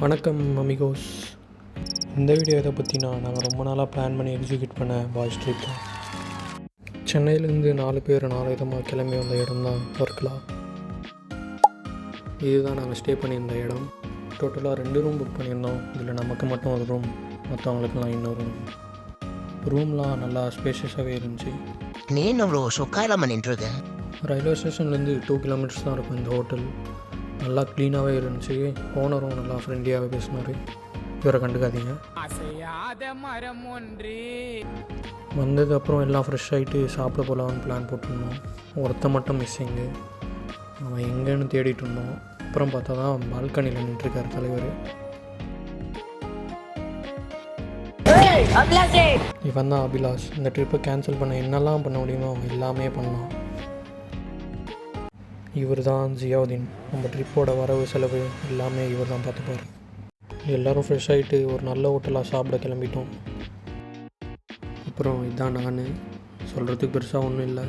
வணக்கம் அமிகோஸ். இந்த வீடியோ எதை பற்றினா, நாங்கள் ரொம்ப நாளாக பிளான் பண்ணி எக்ஸிக்யூட் பண்ண பாய்ஸ் ட்ரிப் தான். சென்னையிலேருந்து 4 பேர் 4 விதமாக கிளம்பி வந்த இடம் தான் வர்க்கலா. இதுதான் நாங்கள் ஸ்டே பண்ணியிருந்த இடம். டோட்டலாக 2 ரூம் புக் பண்ணியிருந்தோம். இதில் நமக்கு மட்டும் ஒரு ரூம், மற்றவங்களுக்குலாம் இன்னொரு ரூம். ரூம்லாம் நல்லா ஸ்பேஷியஸாகவே இருந்துச்சு. ரயில்வே ஸ்டேஷன்லேருந்து 2 கிலோமீட்டர்ஸ் தான் இருக்கும் இந்த ஹோட்டல். நல்லா க்ளீனாகவே இருந்துச்சு. ஓனரும் நல்லா ஃப்ரெண்ட்லியாகவே பேசினார். இவரை கண்டுக்காதீங்க. வந்ததுக்கப்புறம் எல்லாம் ஃப்ரெஷ் ஆகிட்டு சாப்பிட போகலான்னு பிளான் போட்டிருந்தோம். ஒருத்த மட்டும் மிஸ்ஸிங்கு. அவன் எங்கேன்னு தேடிட்டு இருந்தோம். அப்புறம் பார்த்தா தான் பால்கனியில் நின்றுருக்கார் தலைவர். இவன் தான் அபிலாஷ். இந்த ட்ரிப்பை கேன்சல் பண்ண என்னெல்லாம் பண்ண முடியுமோ எல்லாமே பண்ணான். இவர் தான் ஜியாவுதீன். நம்ம ட்ரிப்போட வரவு செலவு எல்லாமே இவர் தான் பார்த்துப்பார். எல்லோரும் ஃப்ரெஷ் ஆகிட்டு ஒரு நல்ல ஹோட்டலாக சாப்பிட கிளம்பிட்டோம். அப்புறம் இதான் நான் சொல்கிறதுக்கு பெருசாக ஒன்றும் இல்லை.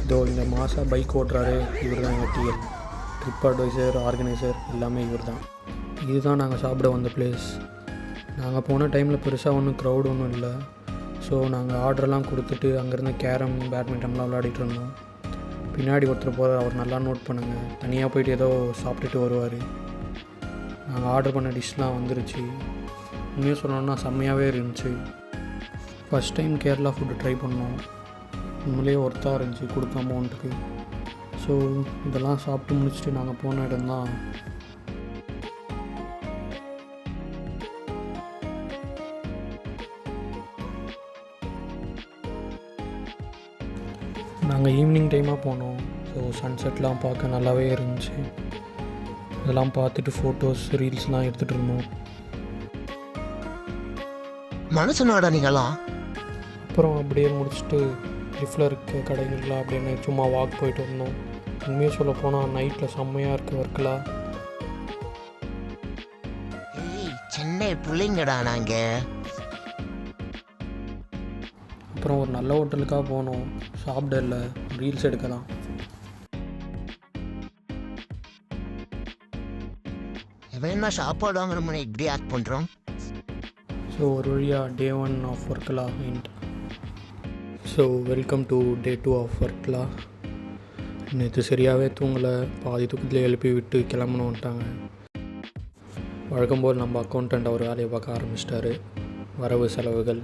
இதோ இந்த மாதம் பைக் ஓட்டுறாரு, இவர் தான் எங்கள் டிஎல். ட்ரிப் அட்வைசர், ஆர்கனைசர் எல்லாமே இவர் தான். இதுதான் நாங்கள் சாப்பிட வந்த பிளேஸ். நாங்கள் போன டைமில் பெருசாக ஒன்றும் க்ரௌட் ஒன்றும் இல்லை. ஸோ நாங்கள் ஆர்டர்லாம் கொடுத்துட்டு அங்கேருந்து கேரம், பேட்மிண்டன்லாம் விளையாடிட்டு இருந்தோம். பின்னாடி ஒருத்தர் போகிற, அவர் நல்லா நோட் பண்ணுங்கள். தனியாக போயிட்டு ஏதோ சாப்பிட்டுட்டு வருவார். நாங்கள் ஆர்டர் பண்ண டிஷ்லாம் வந்துருச்சு. உண்மையாக சொல்லணும்னா செம்மையாகவே இருந்துச்சு. First time Kerala food try பண்ணோம். உண்மையிலே ஒர்த்தாக இருந்துச்சு கொடுத்த அமௌண்ட்டுக்கு. ஸோ இதெல்லாம் சாப்பிட்டு முடிச்சுட்டு நாங்கள் போன இடம் தான் நாங்கள் ஈவினிங் டைமாக போனோம். ஸோ சன்செட்லாம் பார்க்க நல்லாவே இருந்துச்சு. இதெல்லாம் பார்த்துட்டு ஃபோட்டோஸ், ரீல்ஸ்லாம் எடுத்துகிட்டு இருந்தோம். மனசுனாடா நீங்களாம். அப்புறம் அப்படியே முடிச்சுட்டு லிஃப்டில் இருக்க கடைகள்லாம் அப்படின்னு சும்மா வாக் போயிட்டு இருந்தோம். உண்மையாக சொல்ல போனால் நைட்டில் செம்மையாக இருக்குது வர்க்கலா. சென்னை பிள்ளைங்கடா நாங்கள். அப்புறம் ஒரு நல்ல ஹோட்டலுக்காக போனோம். சாப்பிட இல்லை, ரீல்ஸ் எடுக்கலாம். என்ன சாப்பாடு வாங்குற மாதிரி இப்படி ஆக்ட் பண்ணுறோம். ஸோ ஒரு வழியாக Day 1 of Varkala end. So welcome to Day 2 of Varkala. நேற்று சரியாகவே தூங்கலை. பாதி தூக்கத்தில் எழுப்பி விட்டு கிளம்பணுன்ட்டாங்க. வழக்கம் போல் நம்ம அக்கௌண்டண்ட் அவர் வேலையை பார்க்க ஆரம்பிச்சிட்டாரு. வரவு செலவுகள்.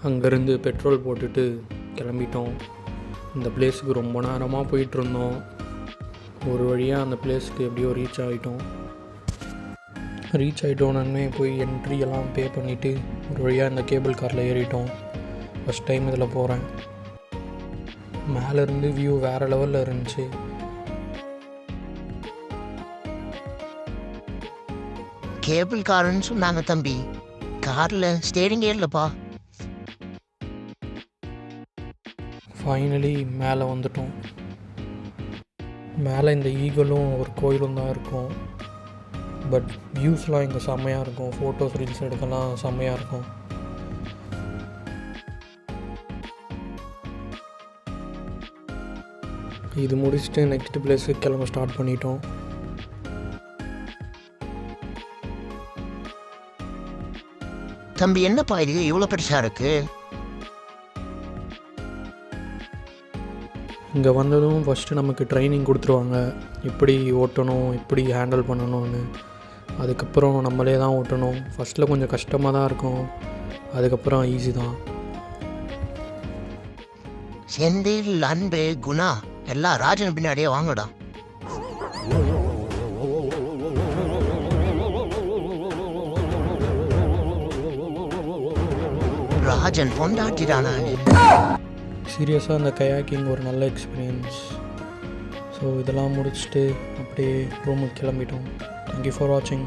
அங்கேருந்து பெட்ரோல் போட்டுட்டு கிளம்பிட்டோம். இந்த பிளேஸுக்கு ரொம்ப நேரமாக போயிட்டுருந்தோம். ஒரு வழியாக அந்த பிளேஸுக்கு எப்படியோ ரீச் ஆகிட்டோன்னே போய் என்ட்ரியெல்லாம் பே பண்ணிவிட்டு ஒரு வழியாக இந்த கேபிள் காரில் ஏறிட்டோம். ஃபஸ்ட் டைம் இதில் போகிறேன். மேலேருந்து வியூ வேறு லெவலில் இருந்துச்சு. கேபிள் காருன்னு சொன்னாங்க தம்பி. காரில் ஸ்டேரிங்கே இல்லைப்பா. ஃபைனலி மேலே வந்துட்டோம். மேலே இந்த ஈகிளும் ஒரு கோயிலும் தான் இருக்கும். பட் வியூஸ்லாம் இங்கே செம்மையாக இருக்கும். ஃபோட்டோஸ், ரீல்ஸ் எடுக்கலாம் செம்மையாக இருக்கும். இது முடிச்சுட்டு நெக்ஸ்ட் பிளேஸுக்கு கிளம்ப ஸ்டார்ட் பண்ணிட்டோம். தம்பி என்னப்பா இது இவ்வளோ பெருசாக இருக்குது? இங்கே வந்ததும் ஃபஸ்ட்டு நமக்கு ட்ரைனிங் கொடுத்துருவாங்க. எப்படி ஓட்டணும், எப்படி ஹேண்டில் பண்ணணும்னு. அதுக்கப்புறம் நம்மளே தான் ஓட்டணும். ஃபஸ்ட்டில் கொஞ்சம் கஷ்டமாக தான் இருக்கும். அதுக்கப்புறம் ஈஸி தான். செந்தில், அன்பு, குணா எல்லாம் ராஜன் பின்னாடியே வாங்கடா. ராஜன் பொண்டாட்டிடானா. சீரியஸாக அந்த கயாக்கிங் ஒரு நல்ல எக்ஸ்பீரியன்ஸ். ஸோ இதெல்லாம் முடிச்சுட்டு அப்படியே ரூமுக்கு கிளம்பிட்டோம். தேங்க்யூ ஃபார் வாட்சிங்.